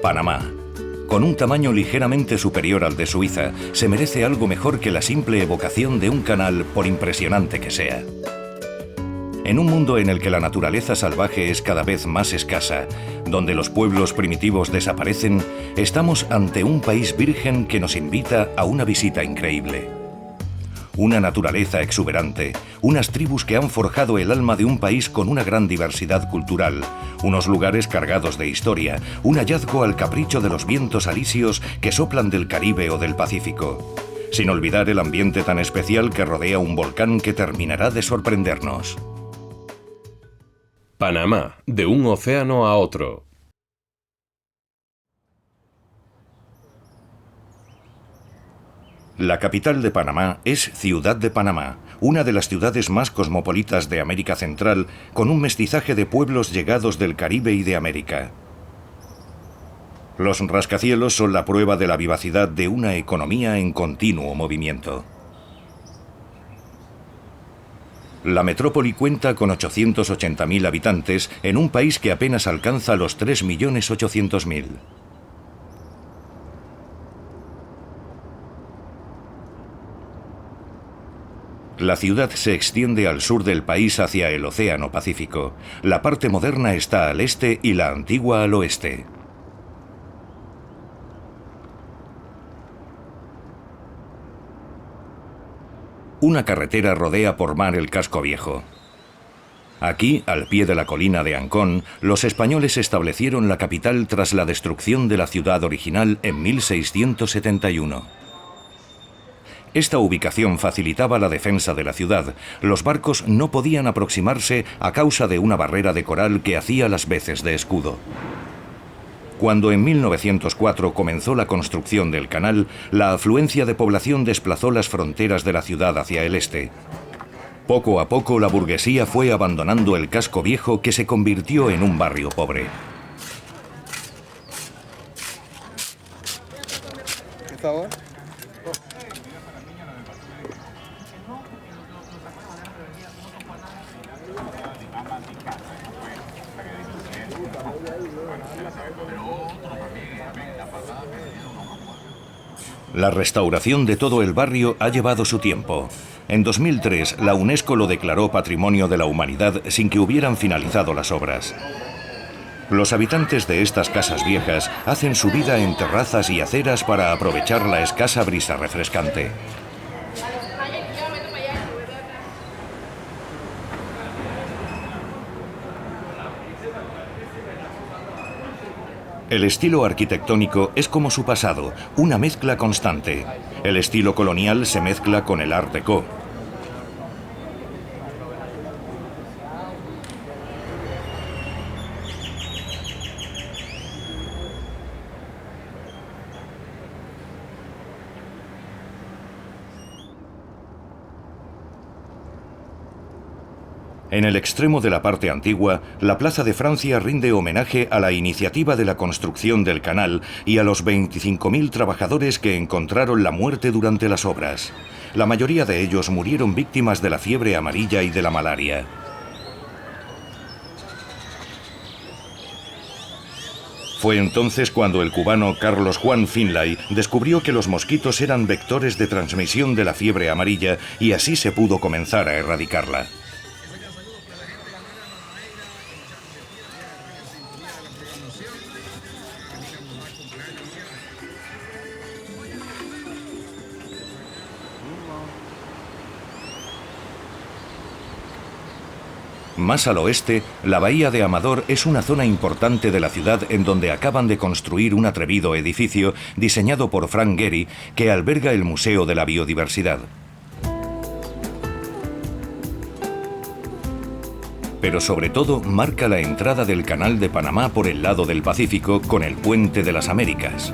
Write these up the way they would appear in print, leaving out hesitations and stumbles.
Panamá. Con un tamaño ligeramente superior al de Suiza, se merece algo mejor que la simple evocación de un canal, por impresionante que sea. En un mundo en el que la naturaleza salvaje es cada vez más escasa, donde los pueblos primitivos desaparecen, estamos ante un país virgen que nos invita a una visita increíble. Una naturaleza exuberante, unas tribus que han forjado el alma de un país con una gran diversidad cultural, unos lugares cargados de historia, un hallazgo al capricho de los vientos alisios que soplan del Caribe o del Pacífico, sin olvidar el ambiente tan especial que rodea un volcán que terminará de sorprendernos. Panamá, de un océano a otro. La capital de Panamá es Ciudad de Panamá, una de las ciudades más cosmopolitas de América Central, con un mestizaje de pueblos llegados del Caribe y de América. Los rascacielos son la prueba de la vivacidad de una economía en continuo movimiento. La metrópoli cuenta con 880.000 habitantes en un país que apenas alcanza los 3.800.000. La ciudad se extiende al sur del país hacia el Océano Pacífico. La parte moderna está al este y la antigua al oeste. Una carretera rodea por mar el casco viejo. Aquí, al pie de la colina de Ancón, los españoles establecieron la capital tras la destrucción de la ciudad original en 1671. Esta ubicación facilitaba la defensa de la ciudad. Los barcos no podían aproximarse a causa de una barrera de coral que hacía las veces de escudo. Cuando en 1904 comenzó la construcción del canal, la afluencia de población desplazó las fronteras de la ciudad hacia el este. Poco a poco la burguesía fue abandonando el casco viejo que se convirtió en un barrio pobre. Por favor. La restauración de todo el barrio ha llevado su tiempo. En 2003, la UNESCO lo declaró Patrimonio de la Humanidad sin que hubieran finalizado las obras. Los habitantes de estas casas viejas hacen su vida en terrazas y aceras para aprovechar la escasa brisa refrescante. El estilo arquitectónico es como su pasado, una mezcla constante. El estilo colonial se mezcla con el Art Deco. En el extremo de la parte antigua, la Plaza de Francia rinde homenaje a la iniciativa de la construcción del canal y a los 25.000 trabajadores que encontraron la muerte durante las obras. La mayoría de ellos murieron víctimas de la fiebre amarilla y de la malaria. Fue entonces cuando el cubano Carlos Juan Finlay descubrió que los mosquitos eran vectores de transmisión de la fiebre amarilla y así se pudo comenzar a erradicarla. Más al oeste, la bahía de Amador es una zona importante de la ciudad en donde acaban de construir un atrevido edificio diseñado por Frank Gehry que alberga el Museo de la Biodiversidad. Pero sobre todo marca la entrada del Canal de Panamá por el lado del Pacífico con el Puente de las Américas.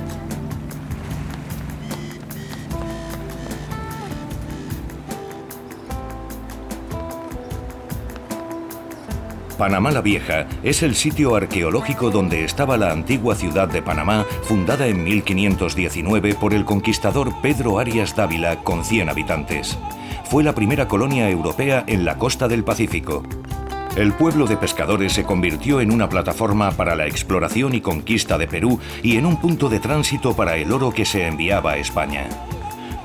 Panamá la Vieja es el sitio arqueológico donde estaba la antigua ciudad de Panamá, fundada en 1519 por el conquistador Pedro Arias Dávila, con 100 habitantes. Fue la primera colonia europea en la costa del Pacífico. El pueblo de pescadores se convirtió en una plataforma para la exploración y conquista de Perú y en un punto de tránsito para el oro que se enviaba a España.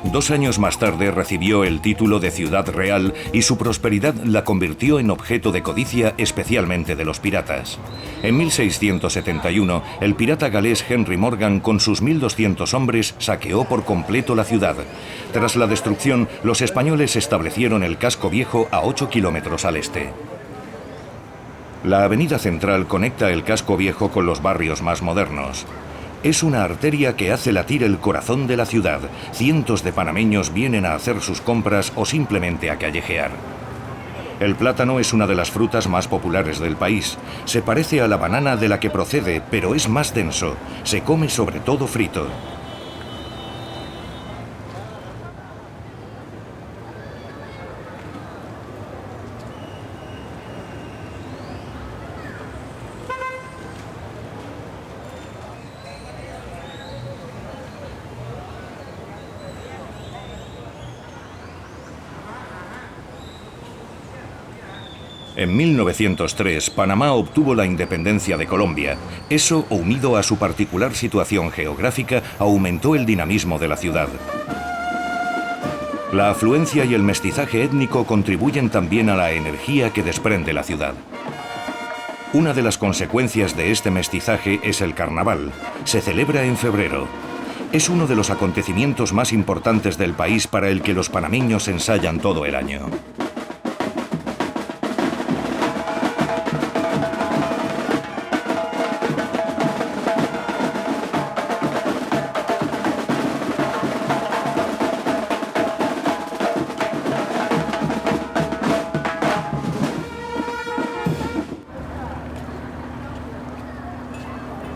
2 años más tarde recibió el título de ciudad real y su prosperidad la convirtió en objeto de codicia, especialmente de los piratas. En 1671, el pirata galés Henry Morgan con sus 1.200 hombres saqueó por completo la ciudad. Tras la destrucción, los españoles establecieron el casco viejo a 8 kilómetros al este. La avenida central conecta el casco viejo con los barrios más modernos. Es una arteria que hace latir el corazón de la ciudad. Cientos de panameños vienen a hacer sus compras o simplemente a callejear. El plátano es una de las frutas más populares del país. Se parece a la banana de la que procede, pero es más denso. Se come sobre todo frito. En 1903, Panamá obtuvo la independencia de Colombia. Eso, unido a su particular situación geográfica, aumentó el dinamismo de la ciudad. La afluencia y el mestizaje étnico contribuyen también a la energía que desprende la ciudad. Una de las consecuencias de este mestizaje es el carnaval. Se celebra en febrero. Es uno de los acontecimientos más importantes del país para el que los panameños ensayan todo el año.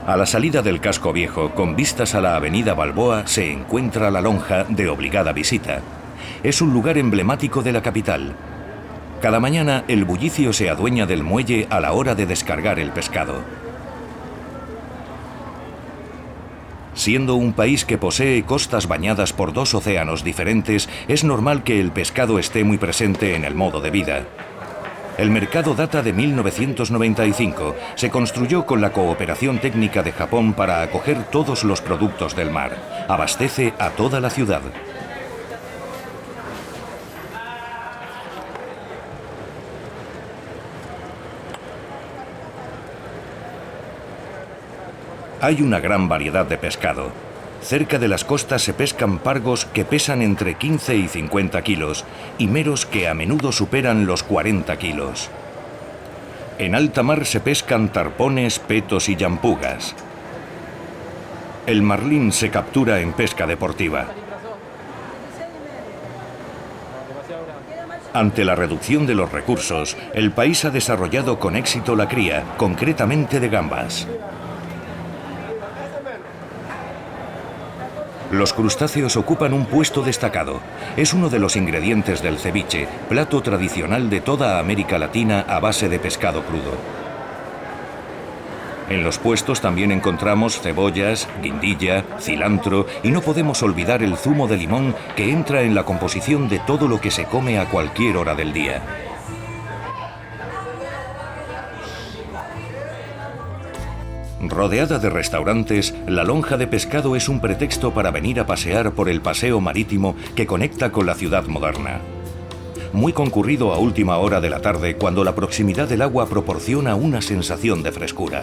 A la salida del casco viejo, con vistas a la avenida Balboa, se encuentra la lonja de obligada visita. Es un lugar emblemático de la capital. Cada mañana el bullicio se adueña del muelle a la hora de descargar el pescado. Siendo un país que posee costas bañadas por 2 océanos diferentes, es normal que el pescado esté muy presente en el modo de vida. El mercado data de 1995. Se construyó con la cooperación técnica de Japón para acoger todos los productos del mar. Abastece a toda la ciudad. Hay una gran variedad de pescado. Cerca de las costas se pescan pargos que pesan entre 15 y 50 kilos y meros que a menudo superan los 40 kilos. En alta mar se pescan tarpones, petos y llampugas. El marlín se captura en pesca deportiva. Ante la reducción de los recursos, el país ha desarrollado con éxito la cría, concretamente de gambas. Los crustáceos ocupan un puesto destacado. Es uno de los ingredientes del ceviche, plato tradicional de toda América Latina a base de pescado crudo. En los puestos también encontramos cebollas, guindilla, cilantro y no podemos olvidar el zumo de limón que entra en la composición de todo lo que se come a cualquier hora del día. Rodeada de restaurantes, la lonja de pescado es un pretexto para venir a pasear por el paseo marítimo que conecta con la ciudad moderna. Muy concurrido a última hora de la tarde, cuando la proximidad del agua proporciona una sensación de frescura.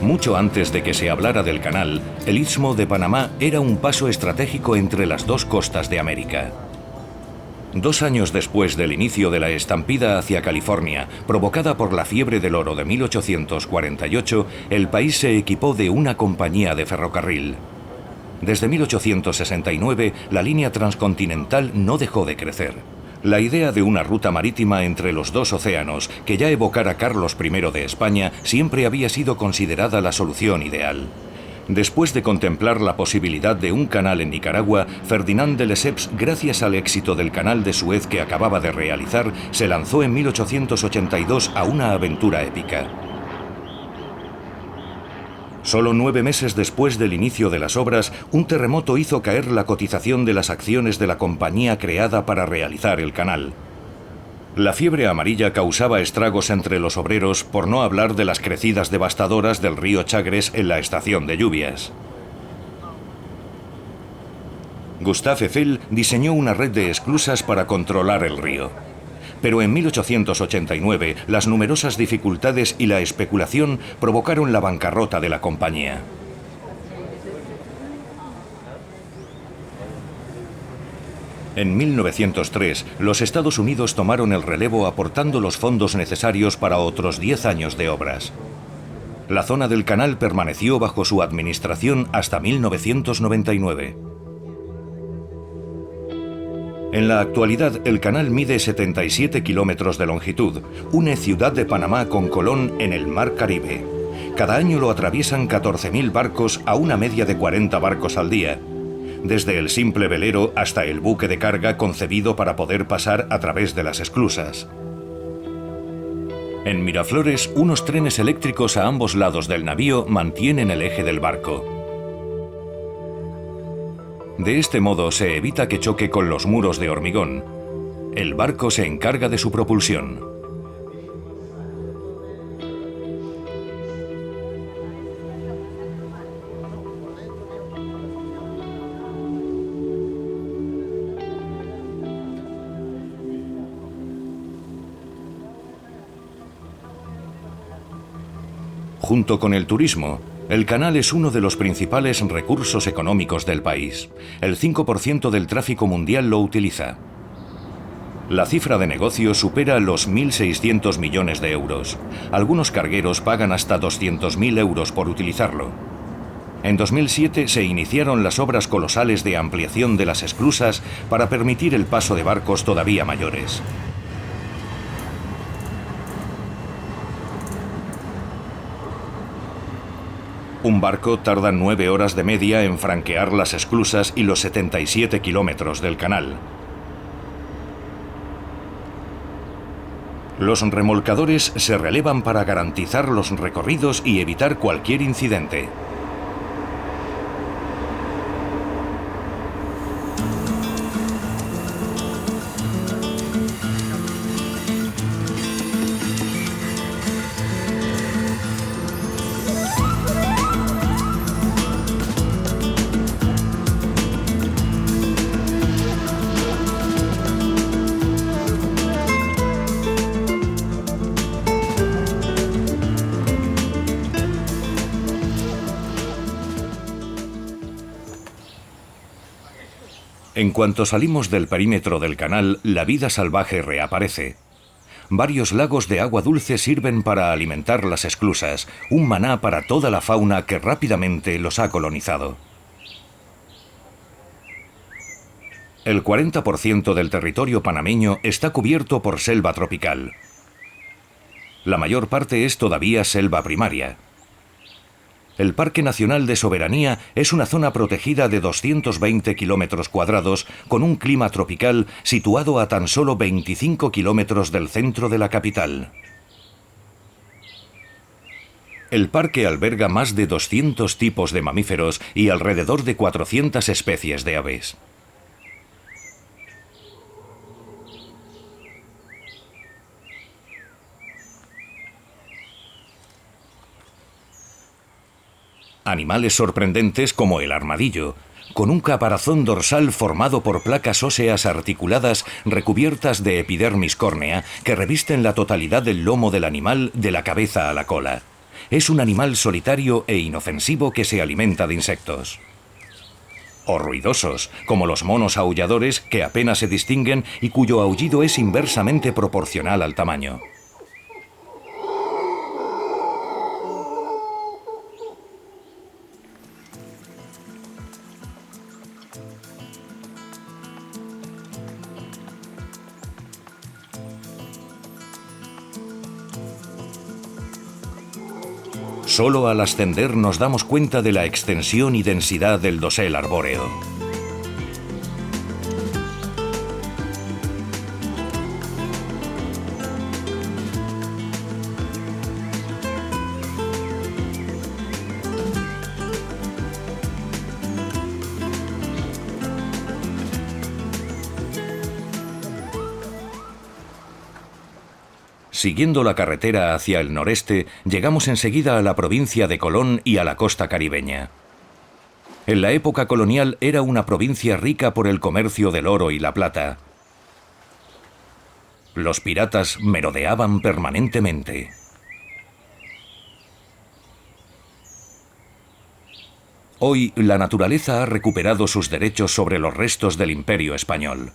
Mucho antes de que se hablara del canal, el Istmo de Panamá era un paso estratégico entre las 2 costas de América. 2 años después del inicio de la estampida hacia California, provocada por la fiebre del oro de 1848, el país se equipó de una compañía de ferrocarril. Desde 1869, la línea transcontinental no dejó de crecer. La idea de una ruta marítima entre los 2 océanos, que ya evocara Carlos I de España, siempre había sido considerada la solución ideal. Después de contemplar la posibilidad de un canal en Nicaragua, Ferdinand de Lesseps, gracias al éxito del canal de Suez que acababa de realizar, se lanzó en 1882 a una aventura épica. Solo 9 meses después del inicio de las obras, un terremoto hizo caer la cotización de las acciones de la compañía creada para realizar el canal. La fiebre amarilla causaba estragos entre los obreros, por no hablar de las crecidas devastadoras del río Chagres en la estación de lluvias. Gustave Eiffel diseñó una red de esclusas para controlar el río. Pero en 1889 las numerosas dificultades y la especulación provocaron la bancarrota de la compañía. En 1903, los Estados Unidos tomaron el relevo aportando los fondos necesarios para otros 10 años de obras. La zona del canal permaneció bajo su administración hasta 1999. En la actualidad, el canal mide 77 kilómetros de longitud, une Ciudad de Panamá con Colón en el Mar Caribe. Cada año lo atraviesan 14.000 barcos a una media de 40 barcos al día, desde el simple velero hasta el buque de carga concebido para poder pasar a través de las esclusas. En Miraflores, unos trenes eléctricos a ambos lados del navío mantienen el eje del barco. De este modo se evita que choque con los muros de hormigón. El barco se encarga de su propulsión. Junto con el turismo, el canal es uno de los principales recursos económicos del país. El 5% del tráfico mundial lo utiliza. La cifra de negocio supera los 1.600 millones de euros. Algunos cargueros pagan hasta 200.000 euros por utilizarlo. En 2007 se iniciaron las obras colosales de ampliación de las esclusas para permitir el paso de barcos todavía mayores. Un barco tarda 9 horas de media en franquear las esclusas y los 77 kilómetros del canal. Los remolcadores se relevan para garantizar los recorridos y evitar cualquier incidente. En cuanto salimos del perímetro del canal, la vida salvaje reaparece. Varios lagos de agua dulce sirven para alimentar las esclusas, un maná para toda la fauna que rápidamente los ha colonizado. El 40% del territorio panameño está cubierto por selva tropical. La mayor parte es todavía selva primaria. El Parque Nacional de Soberanía es una zona protegida de 220 kilómetros cuadrados con un clima tropical situado a tan solo 25 kilómetros del centro de la capital. El parque alberga más de 200 tipos de mamíferos y alrededor de 400 especies de aves. Animales sorprendentes como el armadillo, con un caparazón dorsal formado por placas óseas articuladas recubiertas de epidermis córnea que revisten la totalidad del lomo del animal de la cabeza a la cola. Es un animal solitario e inofensivo que se alimenta de insectos. O ruidosos, como los monos aulladores que apenas se distinguen y cuyo aullido es inversamente proporcional al tamaño. Solo al ascender nos damos cuenta de la extensión y densidad del dosel arbóreo. Siguiendo la carretera hacia el noreste, llegamos enseguida a la provincia de Colón y a la costa caribeña. En la época colonial era una provincia rica por el comercio del oro y la plata. Los piratas merodeaban permanentemente. Hoy, la naturaleza ha recuperado sus derechos sobre los restos del Imperio español.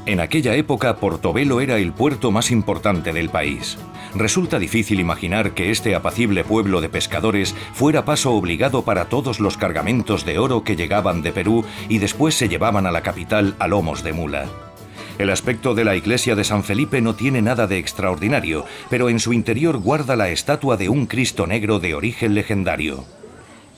En aquella época, Portobelo era el puerto más importante del país. Resulta difícil imaginar que este apacible pueblo de pescadores fuera paso obligado para todos los cargamentos de oro que llegaban de Perú y después se llevaban a la capital a lomos de mula. El aspecto de la iglesia de San Felipe no tiene nada de extraordinario, pero en su interior guarda la estatua de un Cristo negro de origen legendario.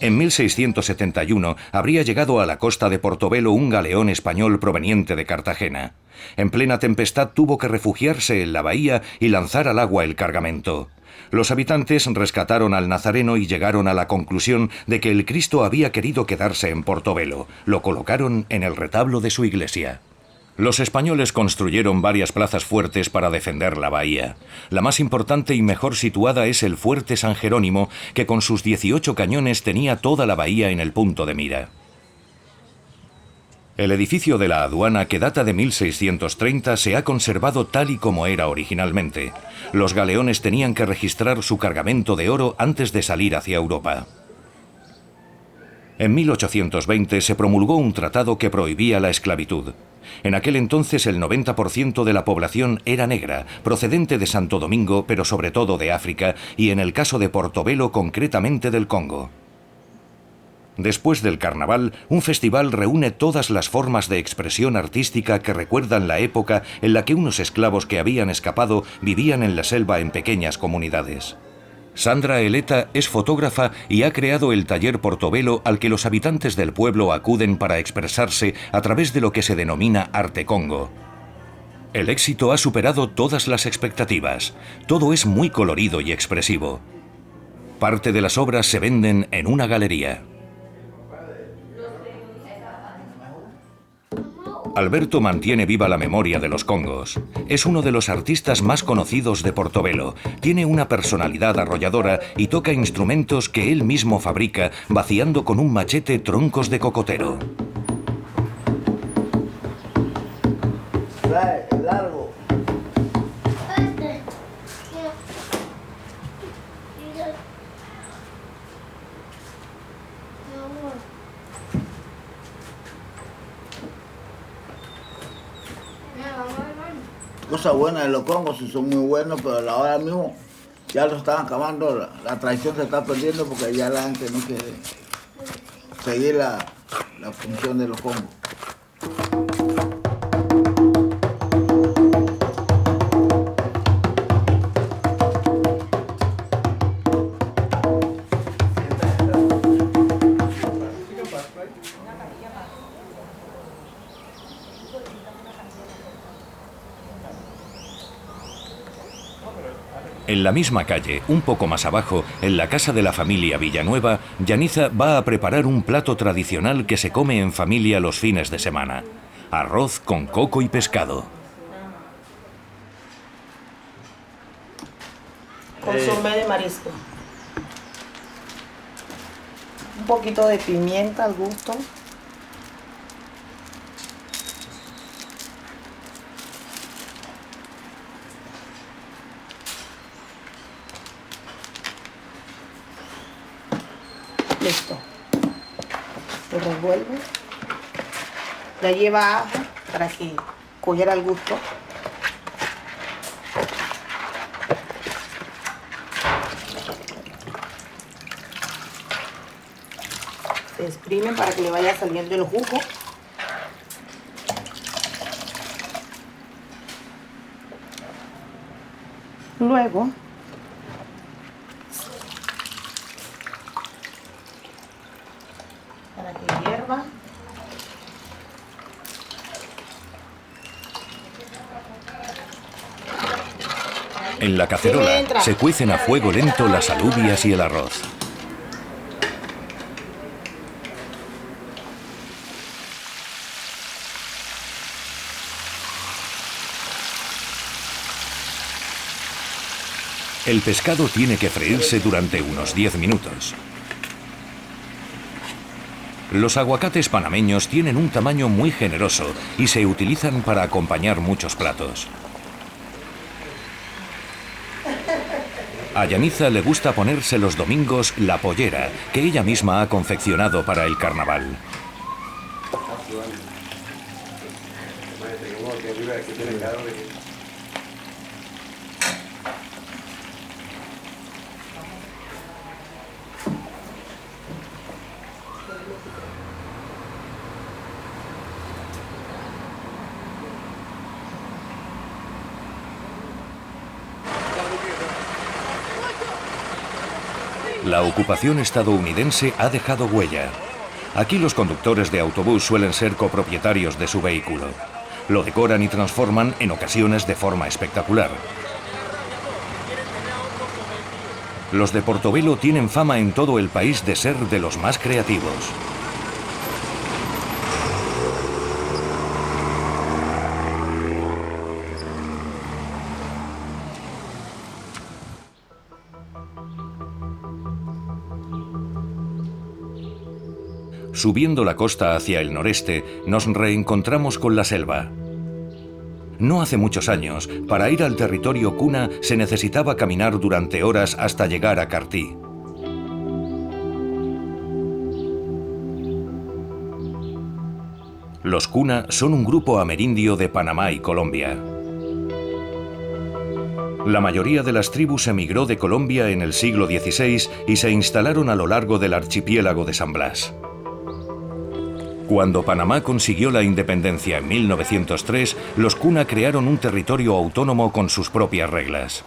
En 1671 habría llegado a la costa de Portobelo un galeón español proveniente de Cartagena. En plena tempestad tuvo que refugiarse en la bahía y lanzar al agua el cargamento. Los habitantes rescataron al nazareno y llegaron a la conclusión de que el Cristo había querido quedarse en Portobelo. Lo colocaron en el retablo de su iglesia. Los españoles construyeron varias plazas fuertes para defender la bahía. La más importante y mejor situada es el Fuerte San Jerónimo, que con sus 18 cañones tenía toda la bahía en el punto de mira. El edificio de la aduana, que data de 1630, se ha conservado tal y como era originalmente. Los galeones tenían que registrar su cargamento de oro antes de salir hacia Europa. En 1820 se promulgó un tratado que prohibía la esclavitud. En aquel entonces el 90% de la población era negra, procedente de Santo Domingo, pero sobre todo de África, y en el caso de Portobelo concretamente del Congo. Después del carnaval, un festival reúne todas las formas de expresión artística que recuerdan la época en la que unos esclavos que habían escapado vivían en la selva en pequeñas comunidades. Sandra Eleta es fotógrafa y ha creado el taller Portobelo al que los habitantes del pueblo acuden para expresarse a través de lo que se denomina arte congo. El éxito ha superado todas las expectativas. Todo es muy colorido y expresivo. Parte de las obras se venden en una galería. Alberto mantiene viva la memoria de los congos. Es uno de los artistas más conocidos de Portobelo. Tiene una personalidad arrolladora y toca instrumentos que él mismo fabrica, vaciando con un machete troncos de cocotero. Largo. Cosas buenas de los congos sí son muy buenos, pero a la hora mismo ya lo están acabando, la tradición se está perdiendo porque ya la gente no quiere seguir la función de los congos. En la misma calle, un poco más abajo, en la casa de la familia Villanueva, Yaniza va a preparar un plato tradicional que se come en familia los fines de semana: arroz con coco y pescado. Consomé de marisco. Un poquito de pimienta al gusto. Listo. Lo revuelvo. Ya lleva ajo para que cogiera el gusto. Se exprime para que le vaya saliendo el jugo. Luego para que hierva. En la cacerola se cuecen a fuego lento las alubias y el arroz. El pescado tiene que freírse durante unos 10 minutos. Los aguacates panameños tienen un tamaño muy generoso y se utilizan para acompañar muchos platos. A Yaniza le gusta ponerse los domingos la pollera, que ella misma ha confeccionado para el carnaval. La ocupación estadounidense ha dejado huella. Aquí los conductores de autobús suelen ser copropietarios de su vehículo. Lo decoran y transforman en ocasiones de forma espectacular. Los de Portobelo tienen fama en todo el país de ser de los más creativos. Subiendo la costa hacia el noreste, nos reencontramos con la selva. No hace muchos años, para ir al territorio Kuna se necesitaba caminar durante horas hasta llegar a Kartí. Los Kuna son un grupo amerindio de Panamá y Colombia. La mayoría de las tribus emigró de Colombia en el siglo XVI y se instalaron a lo largo del archipiélago de San Blas. Cuando Panamá consiguió la independencia en 1903, los Kuna crearon un territorio autónomo con sus propias reglas.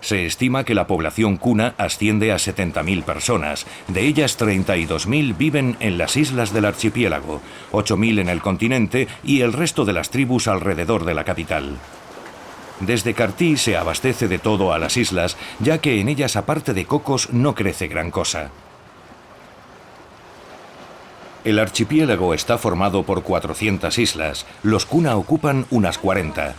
Se estima que la población Kuna asciende a 70.000 personas. De ellas, 32.000 viven en las islas del archipiélago, 8.000 en el continente y el resto de las tribus alrededor de la capital. Desde Kartí se abastece de todo a las islas, ya que en ellas, aparte de cocos, no crece gran cosa. El archipiélago está formado por 400 islas. Los Kuna ocupan unas 40.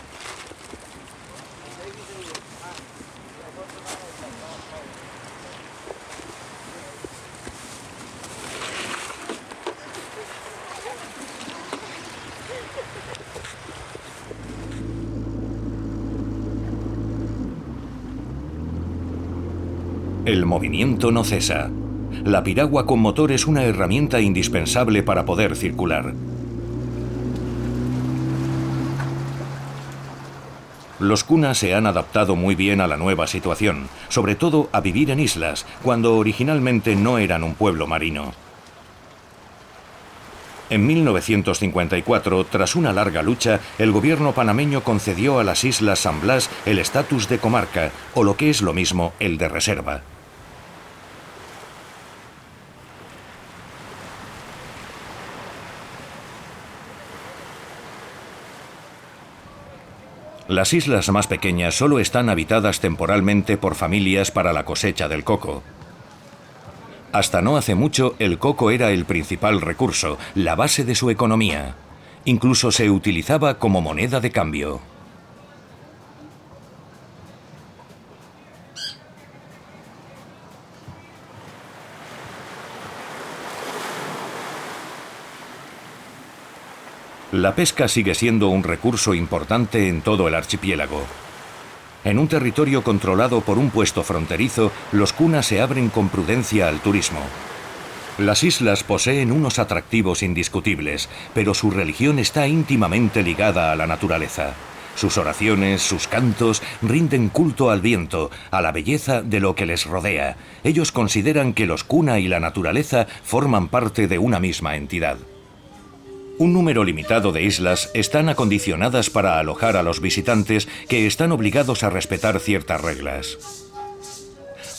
El movimiento no cesa. La piragua con motor es una herramienta indispensable para poder circular. Los Kuna se han adaptado muy bien a la nueva situación, sobre todo a vivir en islas, cuando originalmente no eran un pueblo marino. En 1954, tras una larga lucha, el gobierno panameño concedió a las Islas San Blas el estatus de comarca, o lo que es lo mismo, el de reserva. Las islas más pequeñas solo están habitadas temporalmente por familias para la cosecha del coco. Hasta no hace mucho, el coco era el principal recurso, la base de su economía. Incluso se utilizaba como moneda de cambio. La pesca sigue siendo un recurso importante en todo el archipiélago. En un territorio controlado por un puesto fronterizo, los Kuna se abren con prudencia al turismo. Las islas poseen unos atractivos indiscutibles, pero su religión está íntimamente ligada a la naturaleza. Sus oraciones, sus cantos, rinden culto al viento, a la belleza de lo que les rodea. Ellos consideran que los Kuna y la naturaleza forman parte de una misma entidad. Un número limitado de islas están acondicionadas para alojar a los visitantes que están obligados a respetar ciertas reglas.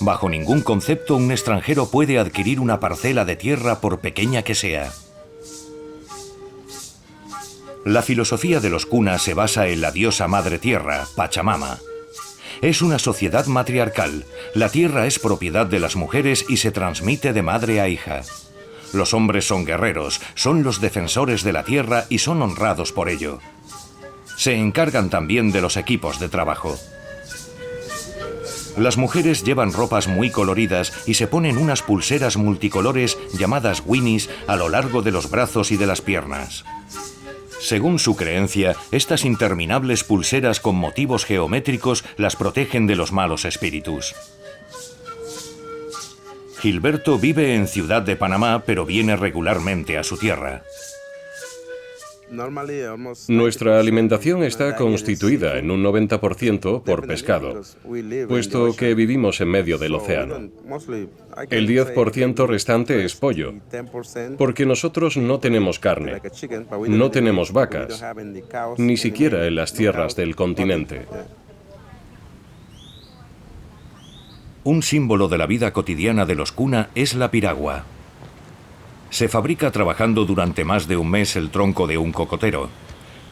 Bajo ningún concepto un extranjero puede adquirir una parcela de tierra por pequeña que sea. La filosofía de los Kuna se basa en la diosa madre tierra, Pachamama. Es una sociedad matriarcal. La tierra es propiedad de las mujeres y se transmite de madre a hija. Los hombres son guerreros, son los defensores de la tierra y son honrados por ello. Se encargan también de los equipos de trabajo. Las mujeres llevan ropas muy coloridas y se ponen unas pulseras multicolores llamadas winnies a lo largo de los brazos y de las piernas. Según su creencia, estas interminables pulseras con motivos geométricos las protegen de los malos espíritus. Gilberto vive en Ciudad de Panamá, pero viene regularmente a su tierra. Nuestra alimentación está constituida en un 90% por pescado, puesto que vivimos en medio del océano. El 10% restante es pollo, porque nosotros no tenemos carne, no tenemos vacas, ni siquiera en las tierras del continente. Un símbolo de la vida cotidiana de los Kuna es la piragua. Se fabrica trabajando durante más de un mes el tronco de un cocotero.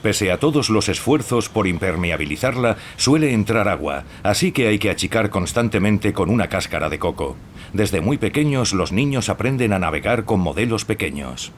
Pese a todos los esfuerzos por impermeabilizarla, suele entrar agua, así que hay que achicar constantemente con una cáscara de coco. Desde muy pequeños los niños aprenden a navegar con modelos pequeños.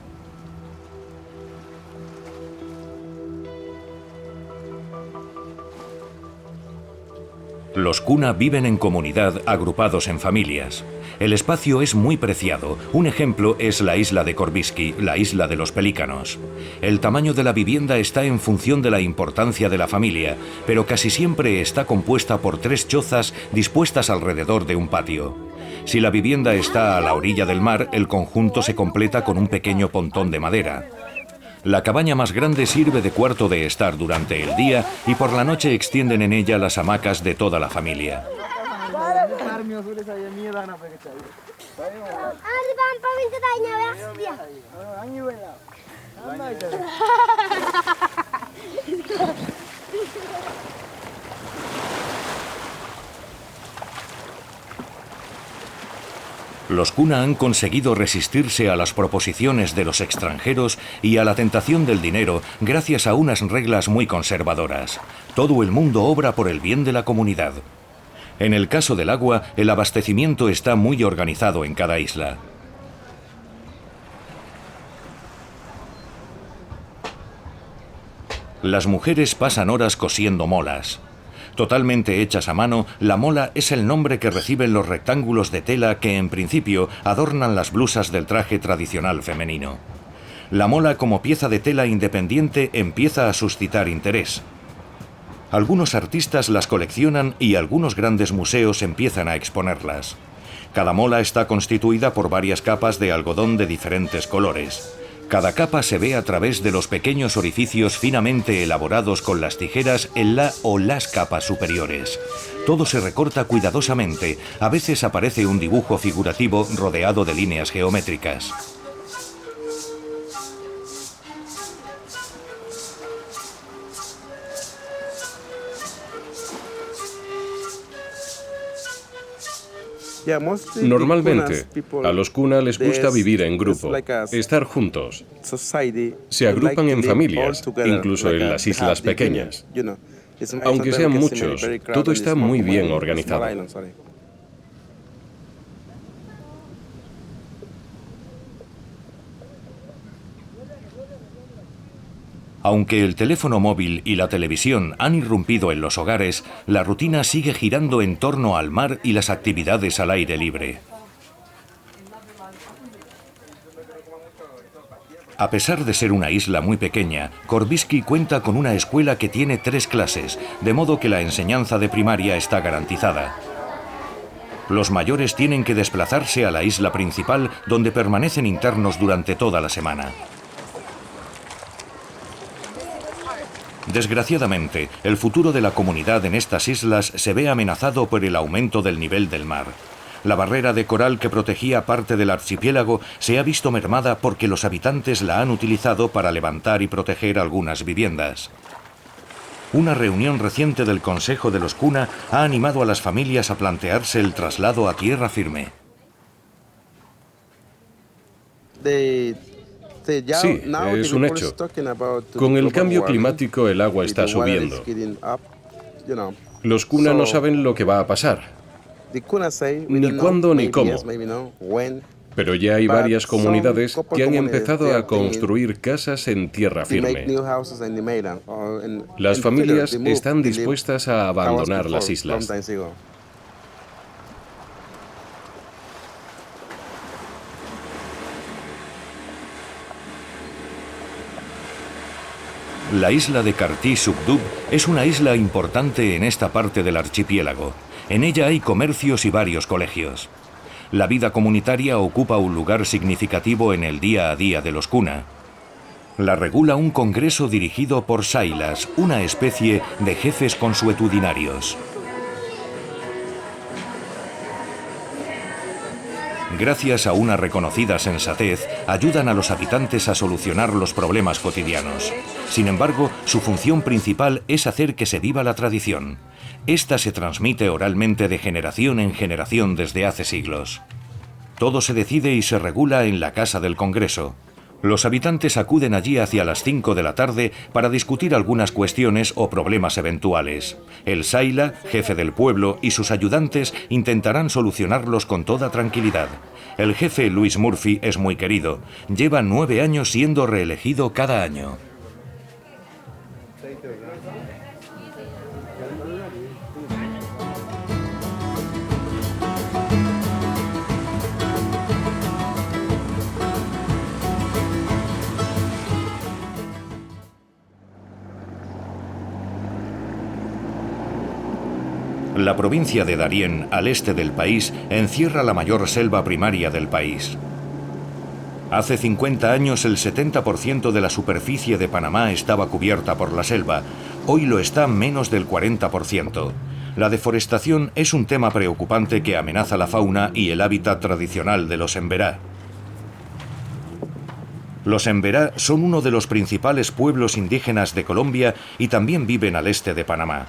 Los Kuna viven en comunidad, agrupados en familias. El espacio es muy preciado. Un ejemplo es la isla de Corbisky, la isla de los pelícanos. El tamaño de la vivienda está en función de la importancia de la familia, pero casi siempre está compuesta por 3 chozas dispuestas alrededor de un patio. Si la vivienda está a la orilla del mar, el conjunto se completa con un pequeño pontón de madera. La cabaña más grande sirve de cuarto de estar durante el día y por la noche extienden en ella las hamacas de toda la familia. Los Kuna han conseguido resistirse a las proposiciones de los extranjeros y a la tentación del dinero gracias a unas reglas muy conservadoras. Todo el mundo obra por el bien de la comunidad. En el caso del agua, el abastecimiento está muy organizado en cada isla. Las mujeres pasan horas cosiendo molas. Totalmente hechas a mano, la mola es el nombre que reciben los rectángulos de tela que en principio adornan las blusas del traje tradicional femenino. La mola como pieza de tela independiente empieza a suscitar interés. Algunos artistas las coleccionan y algunos grandes museos empiezan a exponerlas. Cada mola está constituida por varias capas de algodón de diferentes colores. Cada capa se ve a través de los pequeños orificios finamente elaborados con las tijeras en la o las capas superiores. Todo se recorta cuidadosamente, a veces aparece un dibujo figurativo rodeado de líneas geométricas. Normalmente, a los Kuna les gusta vivir en grupo, estar juntos. Se agrupan en familias, incluso en las islas pequeñas. Aunque sean muchos, todo está muy bien organizado. Aunque el teléfono móvil y la televisión han irrumpido en los hogares, la rutina sigue girando en torno al mar y las actividades al aire libre. A pesar de ser una isla muy pequeña, Corbisky cuenta con una escuela que tiene 3 clases, de modo que la enseñanza de primaria está garantizada. Los mayores tienen que desplazarse a la isla principal, donde permanecen internos durante toda la semana. Desgraciadamente, el futuro de la comunidad en estas islas se ve amenazado por el aumento del nivel del mar. La barrera de coral que protegía parte del archipiélago se ha visto mermada porque los habitantes la han utilizado para levantar y proteger algunas viviendas. Una reunión reciente del Consejo de los Kuna ha animado a las familias a plantearse el traslado a tierra firme. Sí, es un hecho. Con el cambio climático el agua está subiendo. Los Kuna no saben lo que va a pasar, ni cuándo ni cómo. Pero ya hay varias comunidades que han empezado a construir casas en tierra firme. Las familias están dispuestas a abandonar las islas. La isla de Karti-Sukdub es una isla importante en esta parte del archipiélago. En ella hay comercios y varios colegios. La vida comunitaria ocupa un lugar significativo en el día a día de los Kuna. La regula un congreso dirigido por Sailas, una especie de jefes consuetudinarios. Gracias a una reconocida sensatez, ayudan a los habitantes a solucionar los problemas cotidianos. Sin embargo, su función principal es hacer que se viva la tradición. Esta se transmite oralmente de generación en generación desde hace siglos. Todo se decide y se regula en la Casa del Congreso. Los habitantes acuden allí hacia las 5 de la tarde para discutir algunas cuestiones o problemas eventuales. El Saila, jefe del pueblo, y sus ayudantes intentarán solucionarlos con toda tranquilidad. El jefe Louis Murphy es muy querido. Lleva 9 años siendo reelegido cada año. La provincia de Darién, al este del país, encierra la mayor selva primaria del país. Hace 50 años el 70% de la superficie de Panamá estaba cubierta por la selva. Hoy lo está menos del 40%. La deforestación es un tema preocupante que amenaza la fauna y el hábitat tradicional de los emberá. Los emberá son uno de los principales pueblos indígenas de Colombia y también viven al este de Panamá.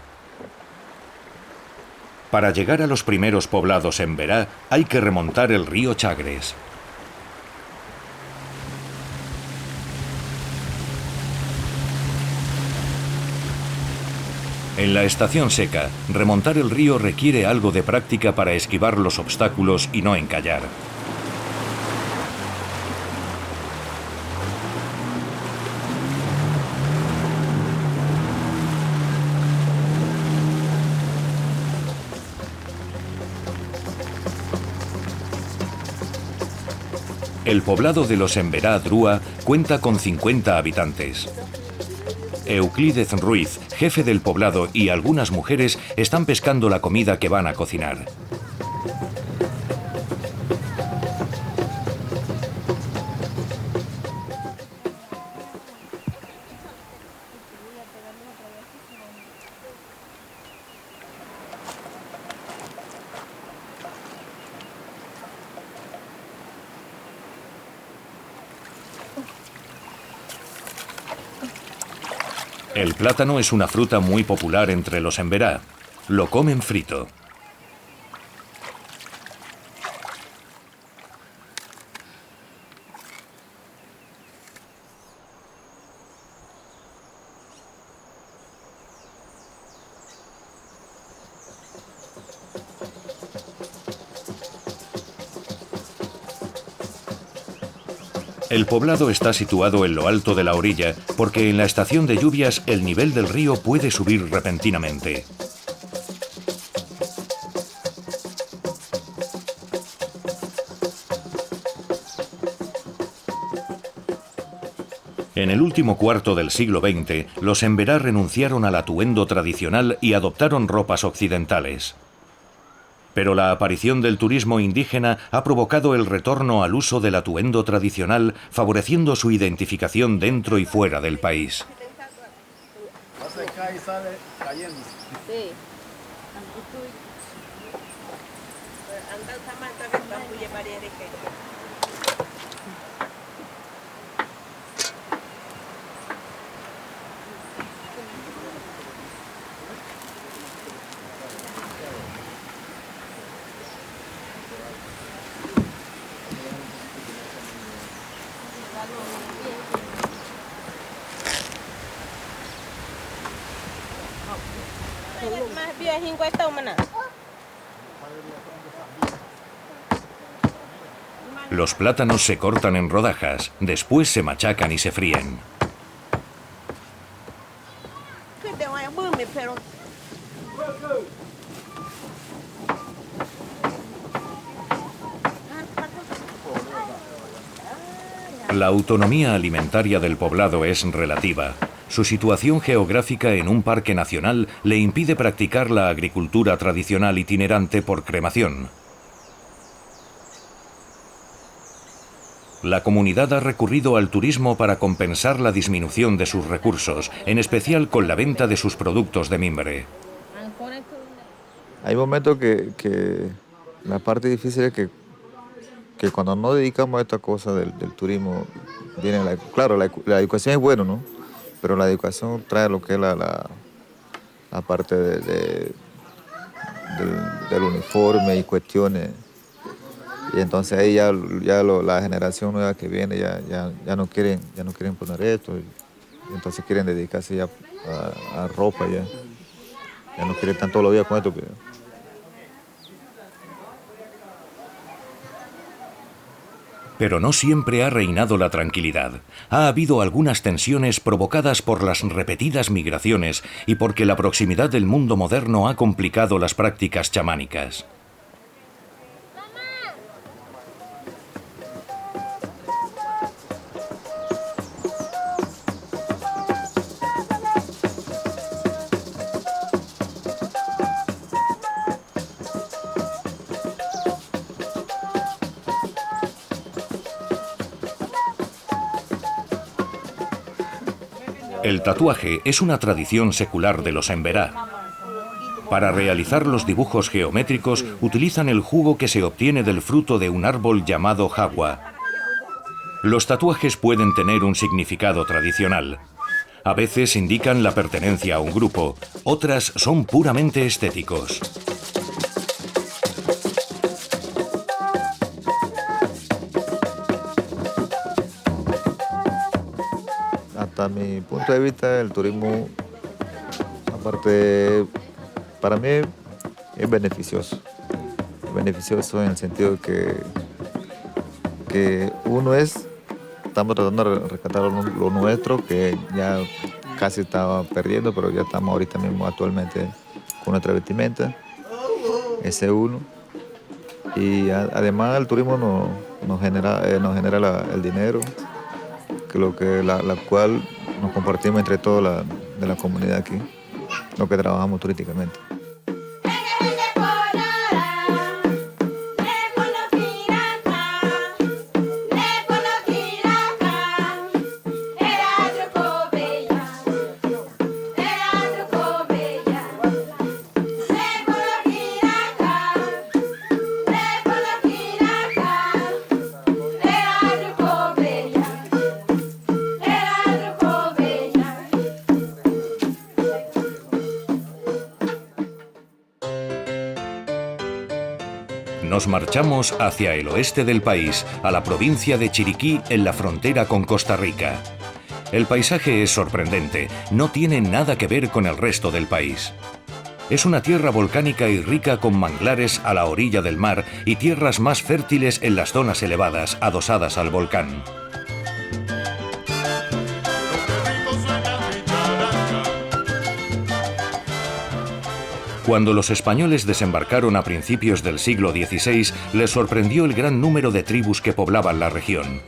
Para llegar a los primeros poblados emberá hay que remontar el río Chagres. En la estación seca, remontar el río requiere algo de práctica para esquivar los obstáculos y no encallar. El poblado de los emberá Drúa cuenta con 50 habitantes. Euclídez Ruiz, jefe del poblado, y algunas mujeres están pescando la comida que van a cocinar. El plátano es una fruta muy popular entre los emberá. Lo comen frito. El poblado está situado en lo alto de la orilla porque en la estación de lluvias el nivel del río puede subir repentinamente. En el último cuarto del siglo XX, los emberá renunciaron al atuendo tradicional y adoptaron ropas occidentales. Pero la aparición del turismo indígena ha provocado el retorno al uso del atuendo tradicional, favoreciendo su identificación dentro y fuera del país. Los plátanos se cortan en rodajas, después se machacan y se fríen. La autonomía alimentaria del poblado es relativa. Su situación geográfica en un parque nacional le impide practicar la agricultura tradicional itinerante por cremación. La comunidad ha recurrido al turismo para compensar la disminución de sus recursos, en especial con la venta de sus productos de mimbre. Hay momentos que la parte difícil es que cuando no dedicamos a esta cosa del turismo, claro, la educación es bueno, ¿no? Pero la educación trae lo que es la parte del uniforme y cuestiones. Y entonces ahí la generación nueva que viene ya no quieren poner esto. Y entonces quieren dedicarse ya a ropa, ya no quieren tanto los días con esto. Pero no siempre ha reinado la tranquilidad. Ha habido algunas tensiones provocadas por las repetidas migraciones y porque la proximidad del mundo moderno ha complicado las prácticas chamánicas. El tatuaje es una tradición secular de los Emberá. Para realizar los dibujos geométricos utilizan el jugo que se obtiene del fruto de un árbol llamado jagua. Los tatuajes pueden tener un significado tradicional. A veces indican la pertenencia a un grupo, otras son puramente estéticos. Hasta mi punto de vista, el turismo, aparte, para mí es beneficioso. Beneficioso en el sentido que estamos tratando de rescatar lo nuestro, que ya casi estaba perdiendo, pero ya estamos ahorita mismo actualmente con nuestra vestimenta, ese uno. Y además el turismo nos genera el dinero, la cual nos compartimos entre toda de la comunidad aquí, lo que trabajamos turísticamente. Nos marchamos hacia el oeste del país, a la provincia de Chiriquí, en la frontera con Costa Rica. El paisaje es sorprendente, no tiene nada que ver con el resto del país. Es una tierra volcánica y rica con manglares a la orilla del mar y tierras más fértiles en las zonas elevadas, adosadas al volcán. Cuando los españoles desembarcaron a principios del siglo XVI, les sorprendió el gran número de tribus que poblaban la región.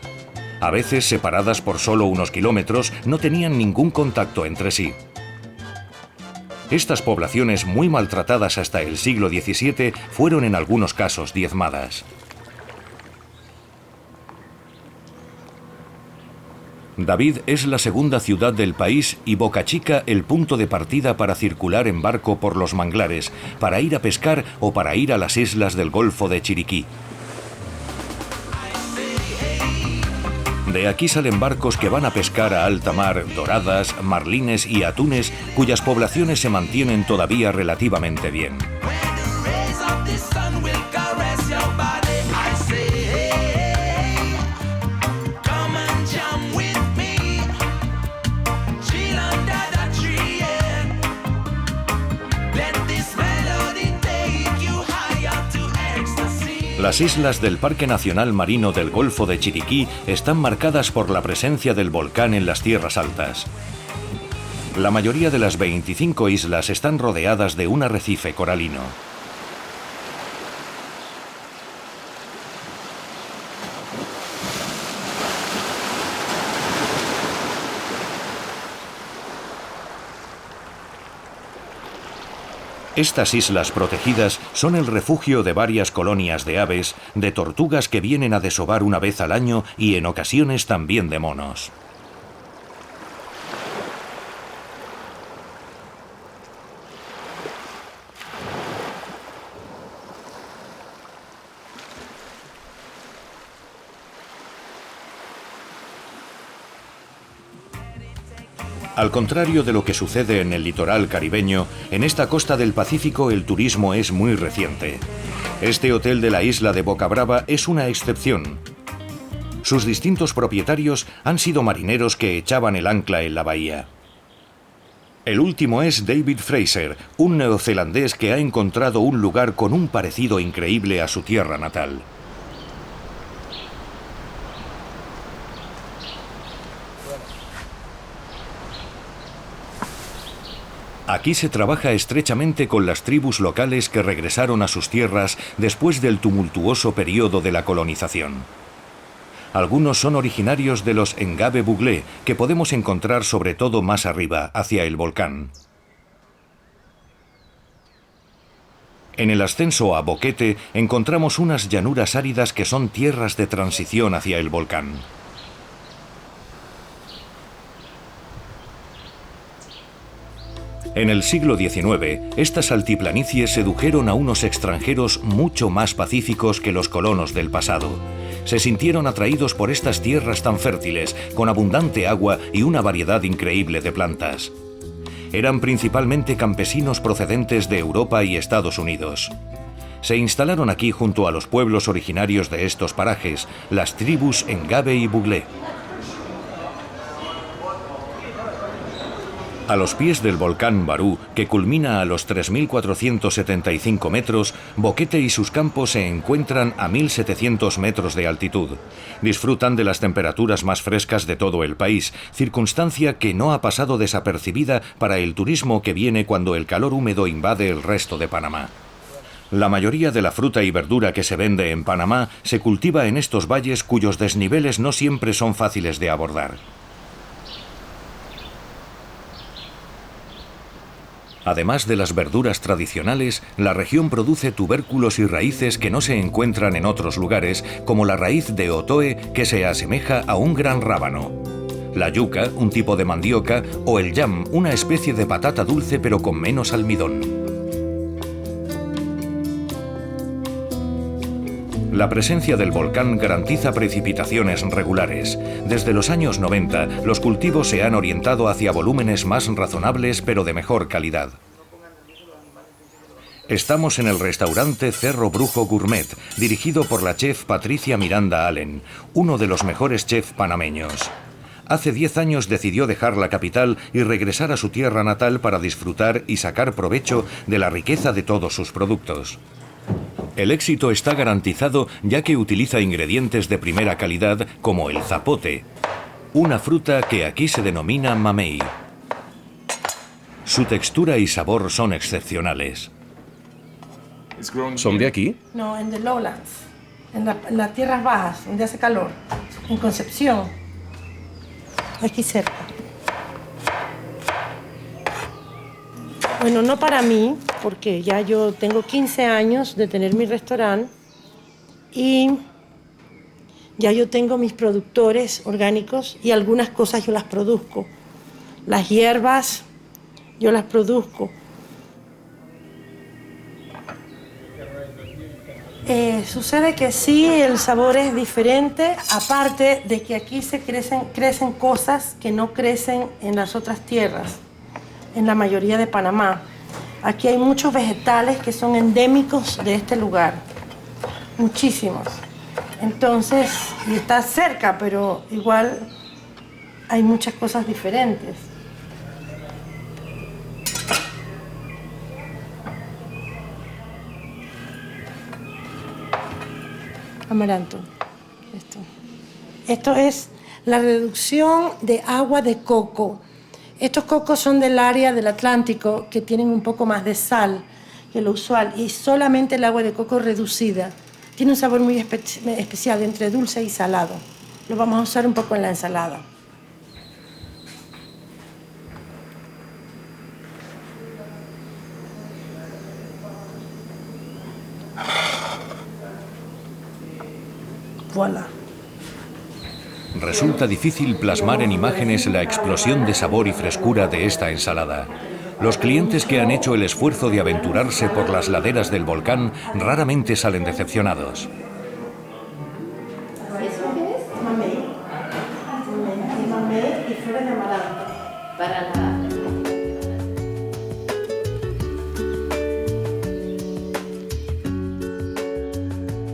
A veces, separadas por solo unos kilómetros, no tenían ningún contacto entre sí. Estas poblaciones, muy maltratadas hasta el siglo XVII, fueron en algunos casos diezmadas. David es la segunda ciudad del país y Boca Chica el punto de partida para circular en barco por los manglares, para ir a pescar o para ir a las islas del Golfo de Chiriquí. De aquí salen barcos que van a pescar a alta mar doradas, marlines y atunes, cuyas poblaciones se mantienen todavía relativamente bien. Las islas del Parque Nacional Marino del Golfo de Chiriquí están marcadas por la presencia del volcán en las tierras altas. La mayoría de las 25 islas están rodeadas de un arrecife coralino. Estas islas protegidas son el refugio de varias colonias de aves, de tortugas que vienen a desovar una vez al año y en ocasiones también de monos. Al contrario de lo que sucede en el litoral caribeño, en esta costa del Pacífico el turismo es muy reciente. Este hotel de la isla de Boca Brava es una excepción. Sus distintos propietarios han sido marineros que echaban el ancla en la bahía. El último es David Fraser, un neozelandés que ha encontrado un lugar con un parecido increíble a su tierra natal. Aquí se trabaja estrechamente con las tribus locales que regresaron a sus tierras después del tumultuoso periodo de la colonización. Algunos son originarios de los Ngabe Buglé, que podemos encontrar sobre todo más arriba, hacia el volcán. En el ascenso a Boquete encontramos unas llanuras áridas que son tierras de transición hacia el volcán. En el siglo XIX, estas altiplanicies sedujeron a unos extranjeros mucho más pacíficos que los colonos del pasado. Se sintieron atraídos por estas tierras tan fértiles, con abundante agua y una variedad increíble de plantas. Eran principalmente campesinos procedentes de Europa y Estados Unidos. Se instalaron aquí junto a los pueblos originarios de estos parajes, las tribus Ngabe y Buglé. A los pies del volcán Barú, que culmina a los 3.475 metros, Boquete y sus campos se encuentran a 1.700 metros de altitud. Disfrutan de las temperaturas más frescas de todo el país, circunstancia que no ha pasado desapercibida para el turismo que viene cuando el calor húmedo invade el resto de Panamá. La mayoría de la fruta y verdura que se vende en Panamá se cultiva en estos valles cuyos desniveles no siempre son fáciles de abordar. Además de las verduras tradicionales, la región produce tubérculos y raíces que no se encuentran en otros lugares, como la raíz de otoe, que se asemeja a un gran rábano, la yuca, un tipo de mandioca, o el yam, una especie de patata dulce pero con menos almidón. La presencia del volcán garantiza precipitaciones regulares. Desde los años 90, los cultivos se han orientado hacia volúmenes más razonables pero de mejor calidad. Estamos en el restaurante Cerro Brujo Gourmet, dirigido por la chef Patricia Miranda Allen, uno de los mejores chefs panameños. Hace 10 años decidió dejar la capital y regresar a su tierra natal para disfrutar y sacar provecho de la riqueza de todos sus productos. El éxito está garantizado ya que utiliza ingredientes de primera calidad como el zapote, una fruta que aquí se denomina mamey. Su textura y sabor son excepcionales. ¿Son de aquí? No, en the lowlands, en las tierras bajas, donde hace calor, en Concepción, aquí cerca. Bueno, no para mí, porque ya yo tengo 15 años de tener mi restaurante y ya yo tengo mis productores orgánicos y algunas cosas yo las produzco. Las hierbas yo las produzco. Sucede que sí, el sabor es diferente, aparte de que aquí se crecen cosas que no crecen en las otras tierras, en la mayoría de Panamá. Aquí hay muchos vegetales que son endémicos de este lugar, muchísimos. Entonces, y está cerca, pero igual hay muchas cosas diferentes. Amaranto. Esto es la reducción de agua de coco. Estos cocos son del área del Atlántico que tienen un poco más de sal que lo usual y solamente el agua de coco reducida. Tiene un sabor muy especial entre dulce y salado. Lo vamos a usar un poco en la ensalada. voilà. Resulta difícil plasmar en imágenes la explosión de sabor y frescura de esta ensalada. Los clientes que han hecho el esfuerzo de aventurarse por las laderas del volcán raramente salen decepcionados. ¿Eso qué es? Mamey. Mamey y flores de amaranto. Para nada.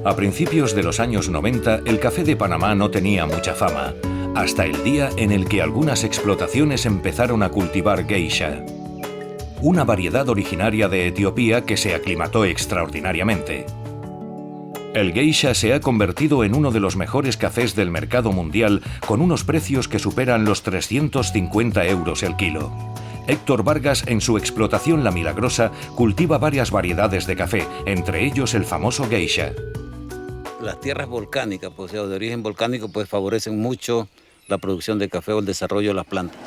A principios de los años 90, el café de Panamá no tenía mucha fama, hasta el día en el que algunas explotaciones empezaron a cultivar geisha, una variedad originaria de Etiopía que se aclimató extraordinariamente. El geisha se ha convertido en uno de los mejores cafés del mercado mundial, con unos precios que superan los 350 € el kilo. Héctor Vargas, en su explotación La Milagrosa, cultiva varias variedades de café, entre ellos el famoso geisha. Las tierras volcánicas, pues, de origen volcánico, pues favorecen mucho la producción de café o el desarrollo de las plantas.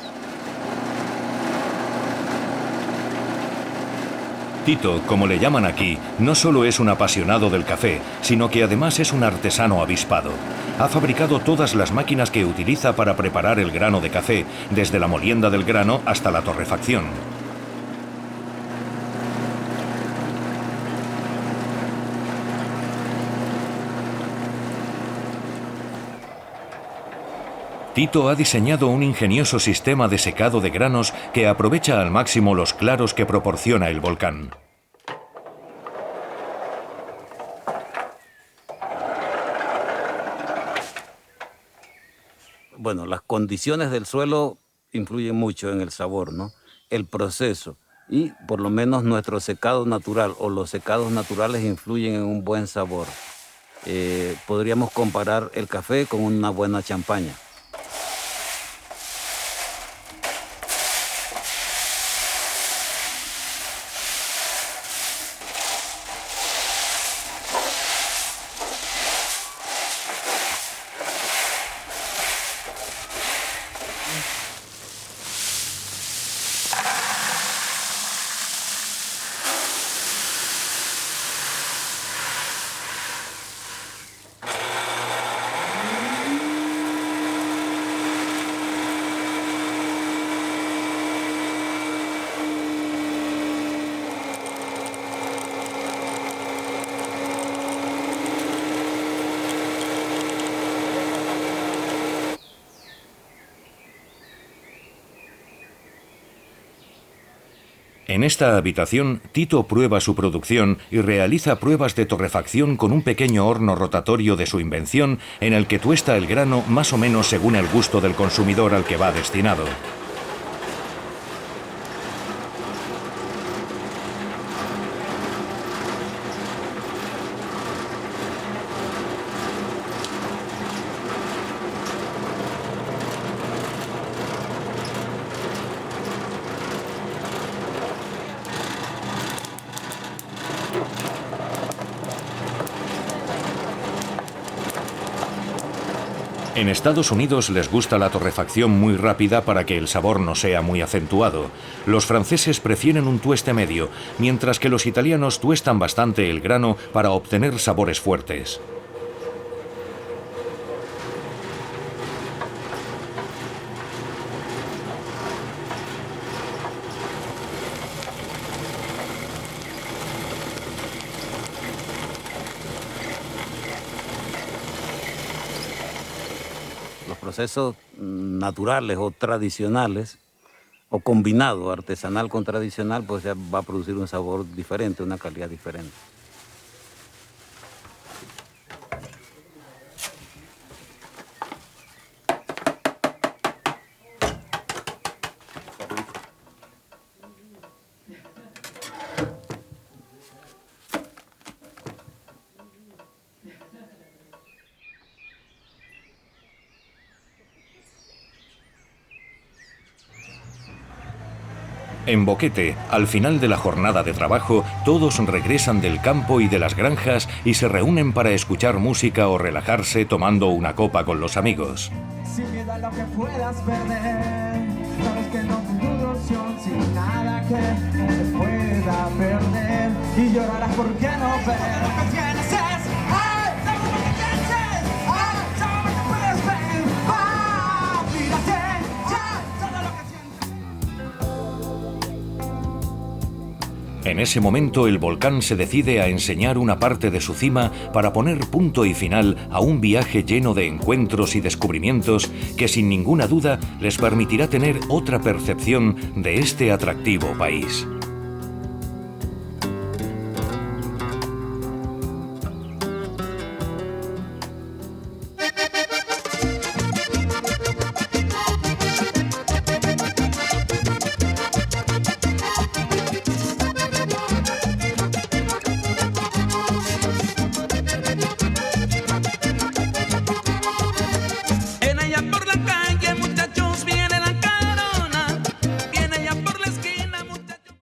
Tito, como le llaman aquí, no solo es un apasionado del café, sino que además es un artesano avispado. Ha fabricado todas las máquinas que utiliza para preparar el grano de café, desde la molienda del grano hasta la torrefacción. Tito ha diseñado un ingenioso sistema de secado de granos que aprovecha al máximo los claros que proporciona el volcán. Bueno, las condiciones del suelo influyen mucho en el sabor, ¿no? El proceso y por lo menos nuestro secado natural o los secados naturales influyen en un buen sabor. Podríamos comparar el café con una buena champaña. En esta habitación, Tito prueba su producción y realiza pruebas de torrefacción con un pequeño horno rotatorio de su invención en el que tuesta el grano más o menos según el gusto del consumidor al que va destinado. En Estados Unidos les gusta la torrefacción muy rápida para que el sabor no sea muy acentuado. Los franceses prefieren un tueste medio, mientras que los italianos tuestan bastante el grano para obtener sabores fuertes. Procesos naturales o tradicionales, o combinado artesanal con tradicional, pues ya va a producir un sabor diferente, una calidad diferente. En Boquete, al final de la jornada de trabajo, todos regresan del campo y de las granjas y se reúnen para escuchar música o relajarse tomando una copa con los amigos. Sin miedo a lo que puedas perder, sabes que no tengo ilusión sin nada que te pueda perder y llorarás porque no ves. Lo que tienes es, ¡ay! ¡Lo que tienes es, ¡ay! en ese momento el volcán se decide a enseñar una parte de su cima para poner punto y final a un viaje lleno de encuentros y descubrimientos que sin ninguna duda les permitirá tener otra percepción de este atractivo país.